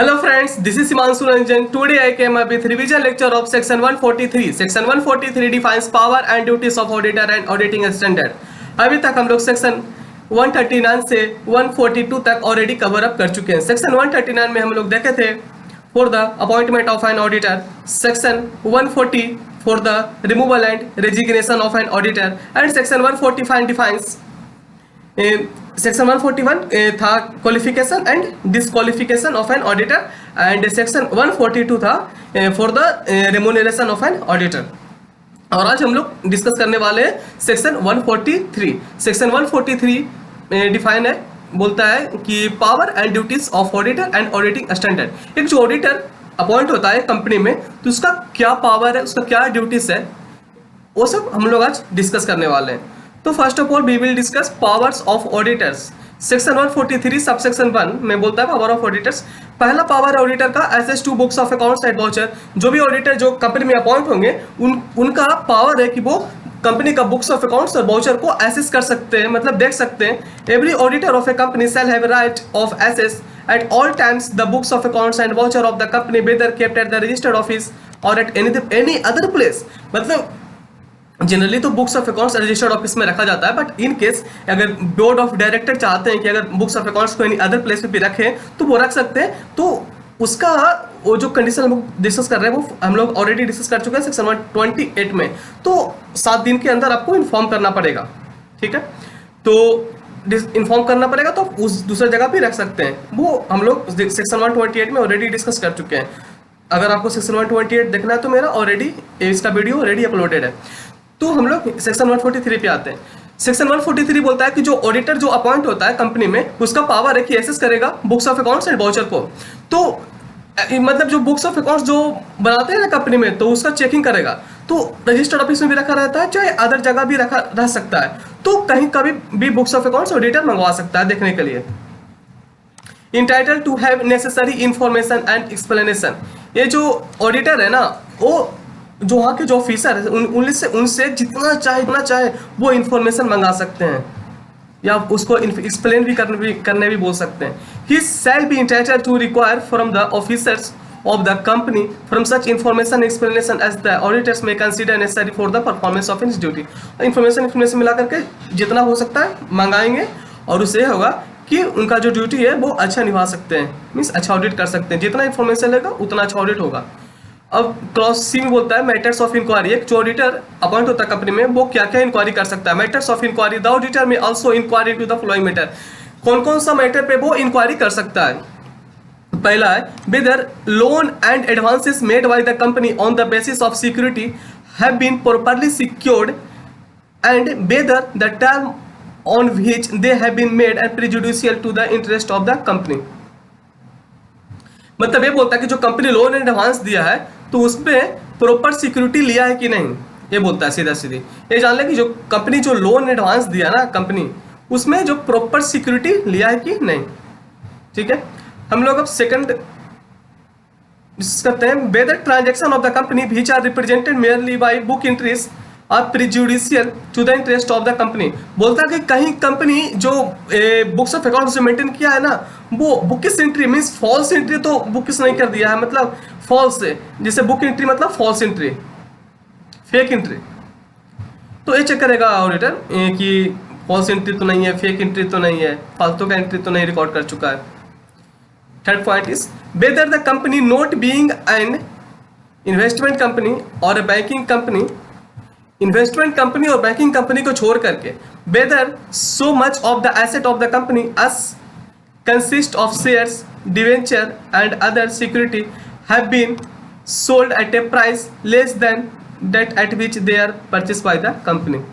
Hello friends, this is Himanshu Ranjan. Today I came up with revision lecture of section 143. Section 143 defines power and duties of auditor and auditing standard. अभी तक हम लोग section 139 से 142 तक already cover up कर चुके हैं. Section 139 में हम लोग देखे थे for the appointment of an auditor, section 140 for the removal and resignation of an auditor and section 145 defines section 141 था qualification and disqualification of an auditor and section 142 था for the remuneration of an auditor. और आज हम लोग discuss करने वाले हैं section 143. Section 143 define है, बोलता है कि power and duties of auditor and auditing standard. एक जो ऑडिटर अपॉइंट होता है कंपनी में तो उसका क्या पावर है, उसका क्या ड्यूटीज है, वो सब हम लोग आज डिस्कस करने वाले हैं. तो first of all we will discuss powers of auditors. Section 143 subsection 1 में बोलता है पावर ऑफ ऑडिटर्स. पहला पावर ऑडिटर का access to books of accounts and voucher. जो भी ऑडिटर जो कंपनी में अपॉइंट होंगे उनका पावर है कि वो कंपनी का बुक्स ऑफ अकाउंट्स और वाउचर को एसेस कर सकते हैं, मतलब देख सकते हैं. Every auditor of a company shall have right of access at all times the books of accounts and voucher of the company whether kept at the registered office or at any other place. मतलब generally तो books of accounts registered office में रखा जाता है, but in case अगर board of director चाहते हैं कि अगर बुक्स ऑफ अकाउंट्स को एनी अदर प्लेस पे भी रखें तो वो रख सकते हैं. तो उसका वो जो कंडीशन हम डिस्कस कर रहे हैं वो हम लोग ऑलरेडी डिस्कस कर चुके हैं सेक्शन 128 में. तो 7 दिन के अंदर आपको इन्फॉर्म करना पड़ेगा, ठीक है. तो इन्फॉर्म करना पड़ेगा तो आप उस दूसरे जगह भी रख सकते हैं. वो हम लोग सेक्शन 128 में ऑलरेडी डिस्कस कर चुके हैं. अगर आपको सेक्शन 128 देखना है तो मेरा ऑलरेडी इसका वीडियो ऑलरेडी अपलोडेड है. तो हम लोग सेक्शन 143 पे आते हैं. सेक्शन 143 बोलता है कि जो ऑडिटर जो अपॉइंट होता है कंपनी में उसका पावर है कि एसेस करेगा books of accounts and voucher को. तो मतलब जो बुक्स ऑफ अकाउंट्स जो बनाते हैं ना कंपनी में तो उसका चेकिंग करेगा. तो रजिस्टर्ड ऑफिस में भी रखा रहता है, चाहे अदर जगह भी रखा रह सकता है. तो कहीं कभी भी बुक्स ऑफ अकाउंट्स ऑडिटर मंगवा सकता है देखने के लिए. Entitle to have necessary information and explanation. ये जो ऑडिटर है ना वो जो वहाँ के जो ऑफिसर है उनसे जितना चाहे वो इंफॉर्मेशन मंगा सकते हैं या उसको एक्सप्लेन भी करने भी बोल सकते हैं. He shall be entitled to require from the officers of the company from such information explanation as the auditors may consider necessary for the performance of his duty. Information मिला करके जितना हो सकता है मंगाएंगे और उससे होगा कि उनका जो ड्यूटी है वो अच्छा निभा सकते हैं, मीन्स अच्छा ऑडिट कर सकते हैं. जितना इन्फॉर्मेशन लेगा उतना अच्छा ऑडिट होगा. अब क्लॉज सी में बोलता है मैटर्स ऑफ इंक्वायरी. एक जो ऑडिटर अपॉइंट होता है कंपनी में वो क्या क्या इंक्वायरी कर सकता है. Matters of inquiry. The auditor may also inquiry to the following matter. कौन कौन सा मैटर पे वो इंक्वायरी कर सकता है. पहला है whether loan and advances made by the company on the basis of security have been properly secured and whether the term on which they have been made and prejudicial to the interest of the company. मतलब ये बोलता है कि जो company loan and advance दिया है तो उसमें प्रॉपर सिक्योरिटी लिया है कि नहीं. ये बोलता है सीधा सीधी. ये जान ले कि जो कंपनी जो लोन एडवांस दिया ना कंपनी उसमें जो प्रॉपर सिक्योरिटी लिया है कि नहीं, ठीक है. हम लोग अब सेकंड डिस्कस करते हैं. Whether transaction of the company which are represented merely by book entries are prejudicial to the interest of the company. बोलता है कि कहीं कंपनी जो बुक्स ऑफ अकाउंट्स जो मेंटेन किया है ना वो bogus entry means false entry तो बुकिस नहीं कर दिया है, मतलब फॉल्स है. जैसे बुक एंट्री मतलब फॉल्स एंट्री, फेक एंट्री. तो ये चेक करेगा ऑडिटर कि फॉल्स एंट्री तो नहीं है, फेक एंट्री तो नहीं है, फालतू का एंट्री तो नहीं रिकॉर्ड कर चुका है. Third point is whether the company not being an investment company or a banking company, investment company और banking company को छोड़ करके whether so much of the asset of the company as consist of shares, debenture and other security have been sold at a price less than that at which they are purchased by the company.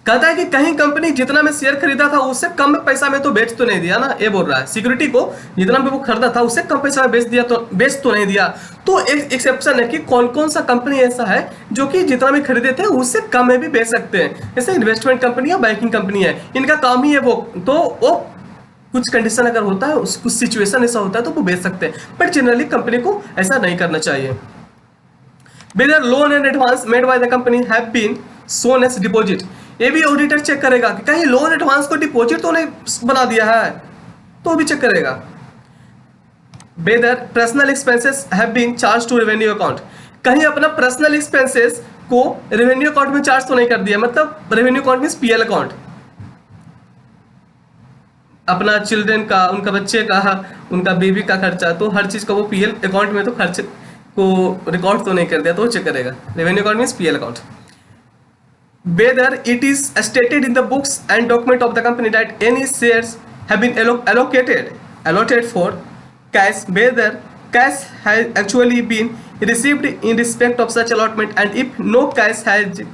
कहता है कि कहीं company जितना में share खरीदा था उससे कम पैसा में तो बेच तो नहीं दिया ना. ये बोल रहा है सिक्योरिटी को जितना में वो खरीदा था उससे कम पैसा में बेच तो नहीं दिया. तो एक एक्सेप्शन है कि कौन कौन सा कंपनी ऐसा है जो कि जितना में खरीदे थे उससे कम में भी बेच सकते हैं. जैसे इन्वेस्टमेंट कंपनी या बैंकिंग कंपनी है, इनका काम ही है वो. तो वो कुछ कंडीशन अगर होता है कुछ सिचुएशन ऐसा होता है तो वो बेच सकते हैं, बट जनरली कंपनी को ऐसा नहीं करना चाहिए. Whether loan and advance made by the company have been shown as deposit. ये भी ऑडिटर चेक करेगा कि कहीं लोन एडवांस को डिपॉजिट तो नहीं बना दिया है, तो भी चेक करेगा. Whether personal expenses have been charge to revenue account, कहीं अपना पर्सनल एक्सपेंसेस को रेवेन्यू अकाउंट में चार्ज तो नहीं कर दिया, मतलब revenue account means PL account, अपना चिल्ड्रन का, उनका बच्चे का, उनका बेबी का खर्चा, तो हर चीज का वो पीएल अकाउंट में तो खर्च को रिकॉर्ड तो नहीं कर दिया, तो वो चेक करेगा। Revenue account means PL account. Whether it is stated in the books and document of the company that any shares have been allotted for cash, whether cash has actually been received in respect of such allotment, and if no cash has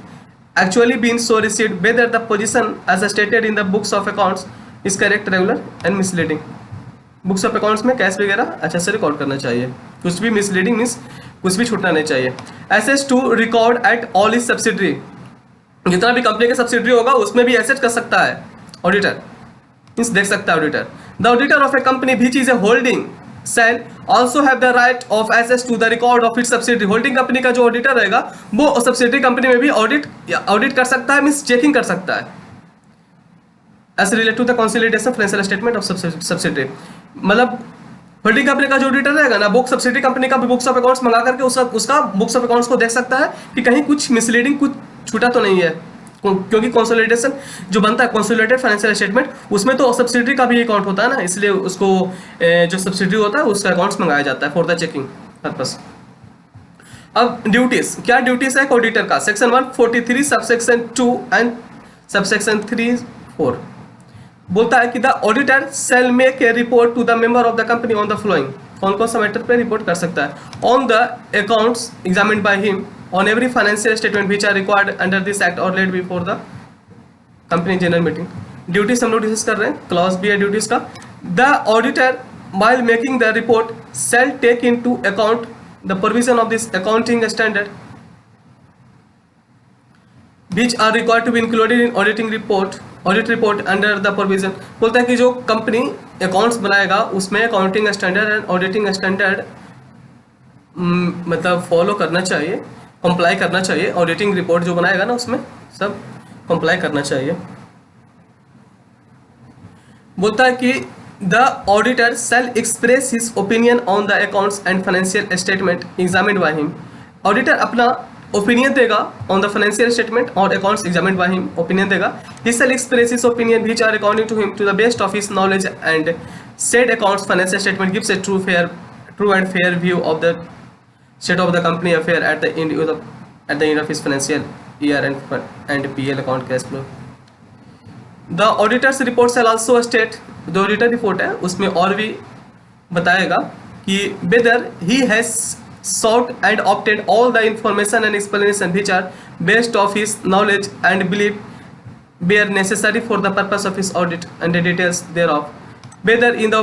actually been so received, whether the position as stated in the books of accounts is correct, regular and misleading। Books of accounts में cash वगैरह अच्छे से record करना चाहिए, कुछ भी misleading means कुछ भी छूटना नहीं चाहिए। Assets to record at all is subsidiary, जितना भी कंपनी का सब्सिडरी होगा उसमें भी एसेट कर सकता है ऑडिटर, मींस देख सकता है auditor. The auditor of a company which is a holding shall also have the right of access to the record of its subsidiary. Holding company का जो ऑडिटर रहेगा वो सब्सिडरी कंपनी में भी ऑडिट कर सकता है, मींस चेकिंग कर सकता है as related to the consolidation financial statement of subsidiary. मतलब होल्डिंग कंपनी का जो ऑडिटर रहेगा ना, बुक सब्सिडरी कंपनी का भी बुक्स ऑफ अकाउंट्स मंगा करके उसका बुक्स ऑफ अकाउंट्स को देख सकता है कि कहीं कुछ मिसलीडिंग, कुछ छूटा तो नहीं है, क्योंकि कंसोलिडेशन जो बनता है कंसोलिडेटेड फाइनेंशियल स्टेटमेंट, उसमें तो सब्सिडरी का भी अकाउंट होता है ना, इसलिए उसको जो सब्सिडरी होता है उसका अकाउंट्स मंगाया जाता है फॉर द चेकिंग पर्पस। अब ड्यूटीज, क्या ड्यूटीज है ऑडिटर का? सेक्शन 143 सबसेक्शन 2 एंड सबसेक्शन 3-4 बोलता है कि the auditor shall make a report to the member of the company on the following. कौन कौन सा मैटर पे रिपोर्ट कर सकता है? On the accounts examined by him, on every financial statement which are required under this act or laid before the company general meeting। Duties हम लोग discuss कर रहे हैं, क्लॉज भी है ड्यूटीज का। The auditor while making the report shall take into account the provision of this accounting standard which are required to be included in audit report under the provision। बोलता है कि जो कंपनी अकाउंट्स बनाएगा उसमें accounting standard and auditing standard मतलब follow करना चाहिए, comply करना चाहिए। ऑडिटिंग रिपोर्ट जो बनाएगा ना उसमें सब कंप्लाई करना चाहिए। बोलता है कि the auditor shall express his opinion on the accounts and financial statement examined by him. Auditor अपना ओपिनियन देगा ऑन द फाइनेंशियल स्टेटमेंट और accounts examined by him, opinion देगा। He shall express his opinion which are according to him to the best of his knowledge and said accounts financial statement gives a true and fair view of the state of the company affair at the end of his financial year and PL account cash flow। The auditor's report shall also state, जो auditor report है उसमें और भी बताएगा कि whether he has sought and obtained all the information and explanation which are based of his knowledge and belief were necessary for the purpose of his audit and the details thereof, whether in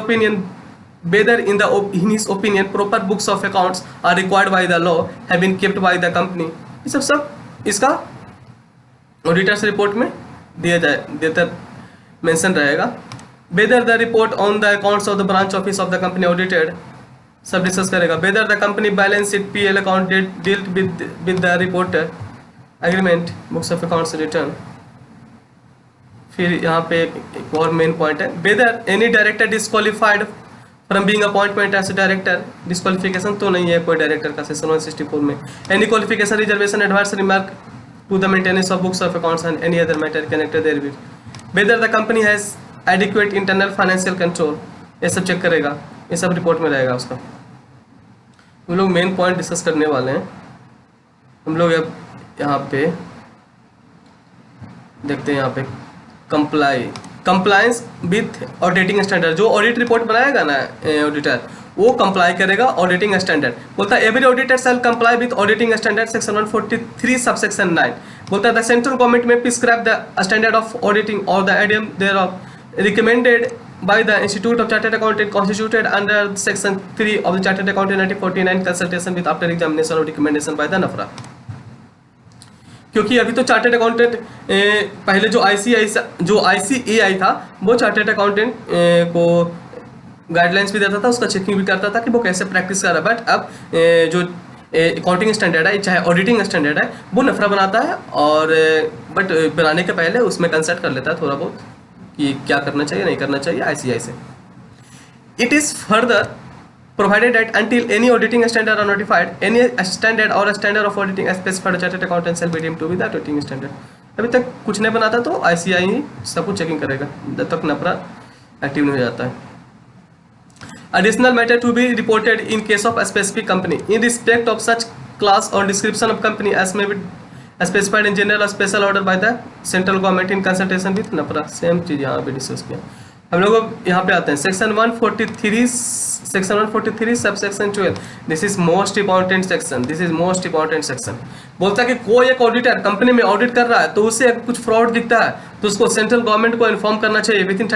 his opinion proper books of accounts are required by the law have been kept by the company। ये सब इसका auditors report में देता mention रहेगा। whether the report on the accounts of the branch office of the company audited सब discuss करेगा। whether the company balance sheet PL account dealt with the reporter agreement books of accounts return। फिर यहाँ पे एक और main point है, whether any director disqualified from being appointment as director. Disqualification तो नहीं है कोई डायरेक्टर का सेक्शन 164 में। Any qualification reservation advice remark to the maintenance of books of accounts and any other matter connected therewith. Whether the company has adequate internal financial control, ये सब check करेगा, ये सब रिपोर्ट में रहेगा उसका। हम लोग मेन पॉइंट डिस्कस करने वाले हैं। हम लोग अब यहाँ पे देखते हैं, यहाँ पे कंप्लायंस विथ ऑडिटिंग स्टैंडर्ड। जो ऑडिट रिपोर्ट बनाएगा ना ऑडिटर, वो कंप्लाई करेगा ऑडिटिंग स्टैंडर्ड। बोलता है every auditor shall comply with auditing standard section 143 subsection 9। बोलता है the central government may prescribe the standard of auditing और the addendum thereof recommended by the Institute of Chartered Accountant constituted under section 3 of the Chartered Accountant 1949 consultation with after examination of recommendation by the NAFRA। क्योंकि अभी तो chartered accountant पहले जो ICAI था वो chartered accountant को guidelines भी देता था, उसका चेकिंग भी करता था कि वो कैसे प्रैक्टिस कर रहा है। बट अब जो अकाउंटिंग स्टैंडर्ड है चाहे ऑडिटिंग स्टैंडर्ड है वो नफरा बनाता है, और बट बनाने के पहले उसमें कंसल्ट कर लेता है थोड़ा बहुत कि क्या करना चाहिए नहीं करना चाहिए ICAI से। It is further provided that until any auditing standard are notified, any standard or a standard of auditing as specified by chartered accountant shall be deemed to be the auditing standard. अभी तक कुछ नहीं बनाता तो ICAI ही सब कुछ checking करेगा जब तक NAPRA एक्टिव नहीं हो जाता है. Additional matter to be reported in case of a specific company in respect of such class or description of company as may be specified in general or special order by the central government in consultation with NAPRA. Same चीज़ यहाँ पे discuss किया. हम लोग यहाँ पे आते हैं section 143 sub section 12. This is most important section. बोलता है कि कोई एक ऑडिटर कंपनी में ऑडिट कर रहा है तो उसे अगर कुछ फ्रॉड दिखता है तो उसको सेंट्रल गवर्नमेंट को इन्फॉर्म करना चाहिए विथिन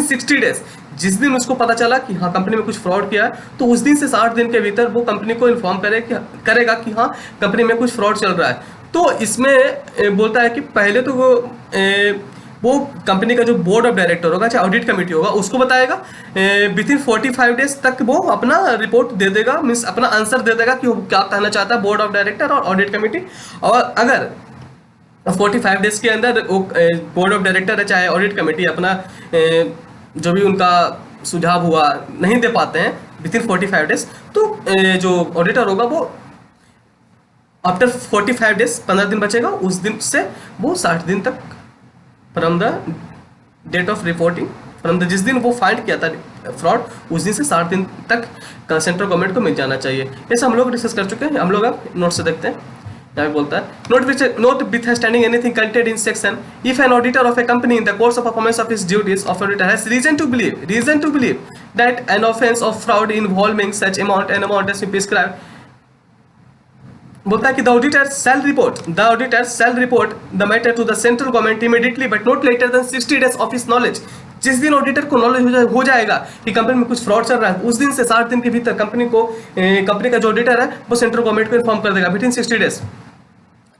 60 डेज. जिस दिन उसको पता चला कि हाँ कंपनी में कुछ फ्रॉड किया है तो उस दिन से 60 दिन के भीतर वो कंपनी को इन्फॉर्म करेगा कि हाँ कंपनी में कुछ फ्रॉड चल रहा है. तो इसमें बोलता है कि पहले तो वो कंपनी का जो बोर्ड ऑफ डायरेक्टर होगा चाहे ऑडिट कमेटी होगा उसको बताएगा. विथिन 45 डेज तक वो अपना रिपोर्ट दे देगा, मीन्स अपना आंसर दे देगा कि वो क्या कहना चाहता है बोर्ड ऑफ डायरेक्टर और ऑडिट कमेटी. और अगर 45 डेज के अंदर बोर्ड ऑफ डायरेक्टर है चाहे ऑडिट कमेटी अपना जो भी उनका सुझाव हुआ नहीं दे पाते हैं विथिन 45 डेज तो जो ऑडिटर होगा वो आफ्टर 45 डेज 15 दिन बचेगा उस दिन से वो 60 दिन तक from the date of reporting from the जिस दिन वो फाइंड किया था फ्रॉड उस दिन से 60 दिन तक सेंट्रल गवर्नमेंट को मिल जाना चाहिए. ऐसा हम लोग डिस्कस कर चुके हैं. हम लोग अब नोट से देखते हैं. यहाँ बोलता है notwithstanding anything content in section if an auditor of a company in the course of performance of his duties of auditor has reason to believe that an offence of fraud involving such amount as prescribed. बोलता है कि the auditor shall report the matter to the central government immediately but not later than 60 days of his knowledge. जिस दिन auditor को knowledge हो जाएगा कि company में कुछ फ्रॉड चल रहा है उस दिन से 60 दिन के भीतर कंपनी का जो ऑडिटर है वो सेंट्रल गवर्नमेंट को इन्फॉर्म कर देगा within 60 days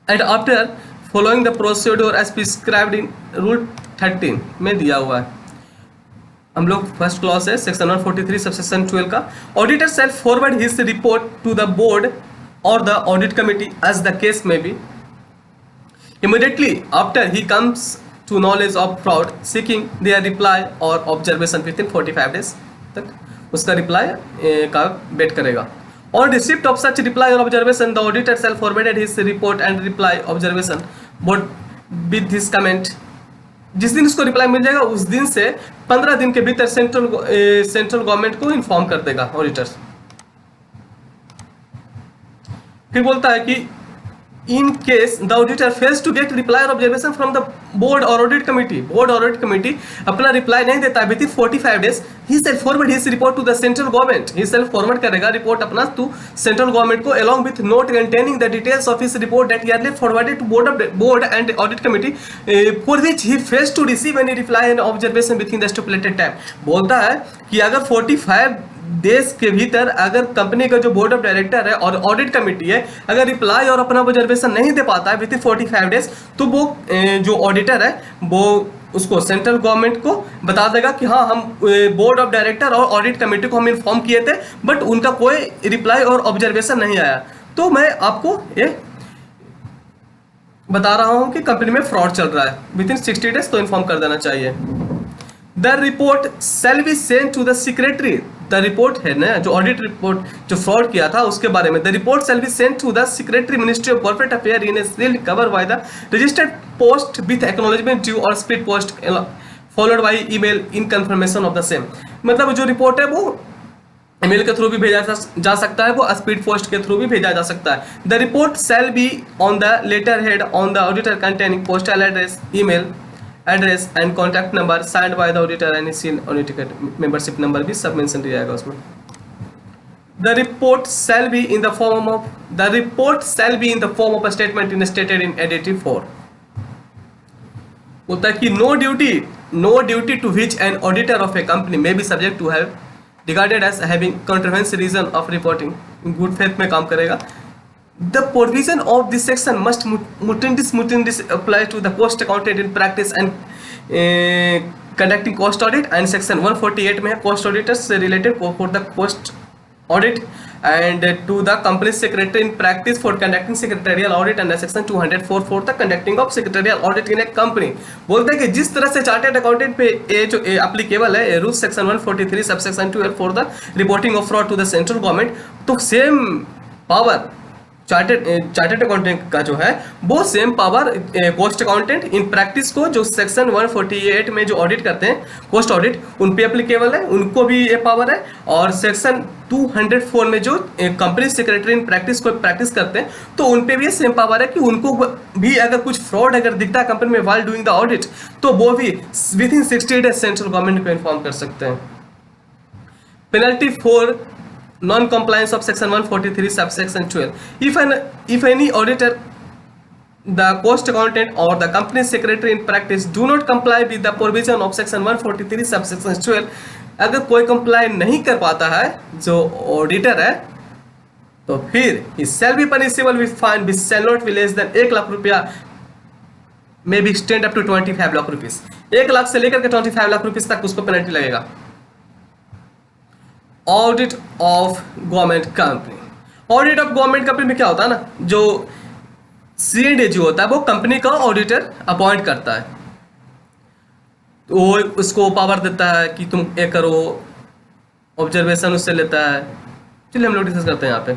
and after following the procedure as prescribed in rule 13 में दिया हुआ है. हम लोग फर्स्ट क्लॉज है सेक्शन 143 सबसेक्शन 12 का. Auditor shall forward his report to the board or the audit committee as the case may be immediately after he comes to knowledge of fraud, seeking their reply or observation within 45 days तक उसका reply का wait करेगा. On receipt of such reply or observation, the auditor shall forward his report and reply observation board with his comment. जिस दिन उसको reply मिल जाएगा उस दिन से 15 दिन के भीतर सेंट्रल गवर्नमेंट को इन्फॉर्म कर देगा ऑडिटर्स. फिर बोलता है कि in case the auditor fails to get reply और ऑब्जर्वेशन फ्रॉम द बोर्ड और ऑडिट कमेटी अपना रिप्लाई नहीं देता है within 45 days he shall forward his report to the central government. He shall forward करेगा रिपोर्ट अपना टू सेंट्रल गवर्नमेंट को along with note containing the details of his report that he had forwarded to board and audit committee for which he fails to receive any reply and observation within the stipulated time. बोलता है कि अगर 45 देश के भीतर अगर company का जो बोर्ड ऑफ डायरेक्टर है और ऑडिट कमेटी है अगर रिप्लाई और अपना ऑब्जर्वेशन नहीं दे पाता है विद इन 45 डेज तो वो जो ऑडिटर है वो उसको सेंट्रल गवर्नमेंट को बता देगा कि हाँ हम बोर्ड ऑफ डायरेक्टर और ऑडिट कमेटी को हम इन्फॉर्म किए थे बट उनका कोई रिप्लाई और ऑब्जर्वेशन नहीं आया. तो मैं आपको ये बता रहा हूँ कि कंपनी में फ्रॉड चल रहा है विद इन 60 डेज तो इन्फॉर्म कर देना चाहिए. The report shall be send to the secretary. द रिपोर्ट है ना जो ऑडिट रिपोर्ट जो फ्रॉड किया था उसके बारे में. The report shall be send to the secretary ministry of corporate affair in a sealed cover by the registered post with acknowledgement due और speed post followed by email in confirmation of the same. मतलब जो report है वो email के through भी भेजा जा सकता है, वो स्पीड पोस्ट के थ्रू भी भेजा जा सकता है. The report shall be on the letter head on the auditor containing postal address, email address and contact number signed by the auditor and seal auditor membership number भी सब mention किया जाएगा उसमें. The report shall be in the form of a statement stated in Addendum 4. होता है कि no duty to which an auditor of a company may be subject to have regarded as having contravened reason of reporting. Good faith में काम करेगा. The provision of this section must mutandis apply to the cost accountant in practice and conducting cost audit, and section 148 में है cost auditors से related for the cost audit and to the company secretary in practice for conducting secretarial audit under section 204 for the conducting of secretarial audit in a company। बोलते हैं कि जिस तरह से chartered accountant पे ये जो एप्लीकेबल है rule section 143 subsection 12 for the reporting of fraud to the central government, तो सेम पावर चार्टेड अकाउंटेंट का जो है वो same power cost accountant in practice को जो सेक्शन 148 में जो ऑडिट करते हैं कॉस्ट ऑडिट उन पे एप्लीकेबल है, उनको भी ये पावर है। और सेक्शन 204 में जो कंपनी सेक्रेटरी इन प्रैक्टिस को प्रैक्टिस करते हैं तो उन पे भी ये सेम पावर है कि उनको भी अगर कुछ फ्रॉड अगर दिखता है कंपनी में व्हाइल डूइंग द ऑडिट तो वो भी with in 60 days central government को इन्फॉर्म कर सकते हैं। Penalty for non-compliance of section 143 subsection 12, if any auditor, the cost accountant or the company secretary in practice do not comply with the provision of section 143 subsection 12, अगर कोई comply नहीं कर पाता है जो ऑडिटर है तो फिर he shall be punishable with fine which shall not be less than 1 lakh रुपया may be extend up to 25 lakh rupees. 1 lakh से लेकर के 25 लाख रुपीस तक उसको पेनल्टी लगेगा। Audit of government company, audit of government company में क्या होता है ना, जो CNDG होता है वो कंपनी का ऑडिटर अपॉइंट करता है, तो वो उसको पावर देता है कि तुम ये करो, ऑब्जर्वेशन उससे लेता है। चलिए हम लोग डिस्कस करते हैं यहाँ पे।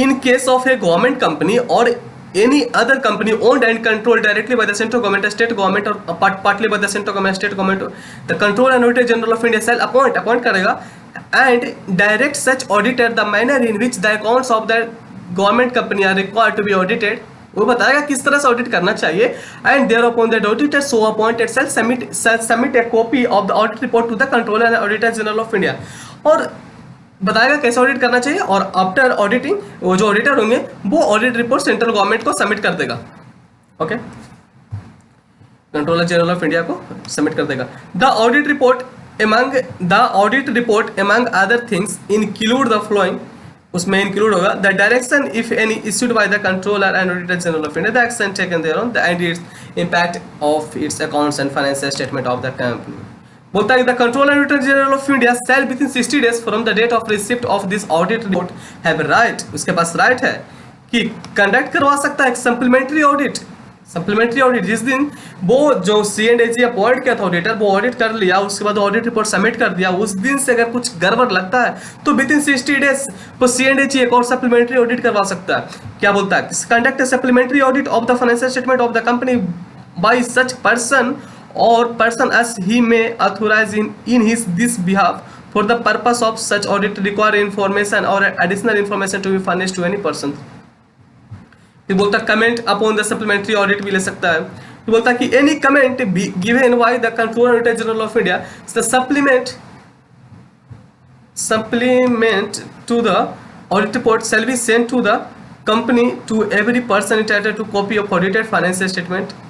In case of A government company और any other company owned and controlled directly by the central government, state government or partly by the central government, state government, the control and auditor general of India shall appoint करेगा and direct such auditor the manner in which the accounts of the government company are required to be audited, वो बताएगा किस तरह से audit करना चाहिए। And thereupon the auditor so appointed shall submit a copy of the audit report to the controller and auditor general of India, और बताएगा कैसे ऑडिट करना चाहिए। और आफ्टर ऑडिटिंग वो जो ऑडिटर होंगे वो ऑडिट रिपोर्ट सेंट्रल गवर्नमेंट को सबमिट कर देगा। Okay, controller general of India को सबमिट कर देगा। The audit report among other things include the following, उसमें इंक्लूड होगा the direction if any issued by the controller and auditor general of India, the action taken thereon, the and its impact of its accounts and financial statement of the company. बोलता है the controller and auditor general of India shall within 60 days from the date of receipt of this audit report have right, उसके पास right है कि conduct करवा सकता है supplementary audit. Supplementary audit जिस दिन वो जो CNDG अपॉइंट किया था ऑडिटर वो ऑडिट कर लिया, उसके बाद ऑडिट रिपोर्ट सबमिट कर दिया, उस दिन से अगर कुछ गड़बड़ लगता है तो विद इन 60 डेज वो CNDG एक और सप्लीमेंट्री ऑडिट करवा सकता है। क्या बोलता है, conduct a supplementary audit of the financial statement of the company by such person or person as he may authorize in his this behalf for the purpose of such audit require information or additional information to be furnished to any person। फिर बोलता comment upon the supplementary audit भी ले सकता है। फिर बोलता कि any comment given by the controller auditor general of India the supplement to the audit report shall be sent to the company to every person entitled to copy of audited financial statement।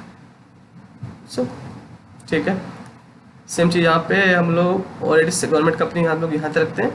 so ठीक है, same चीज़ यहाँ पे हम लोग already government company हम लोग यहाँ पे रखते हैं।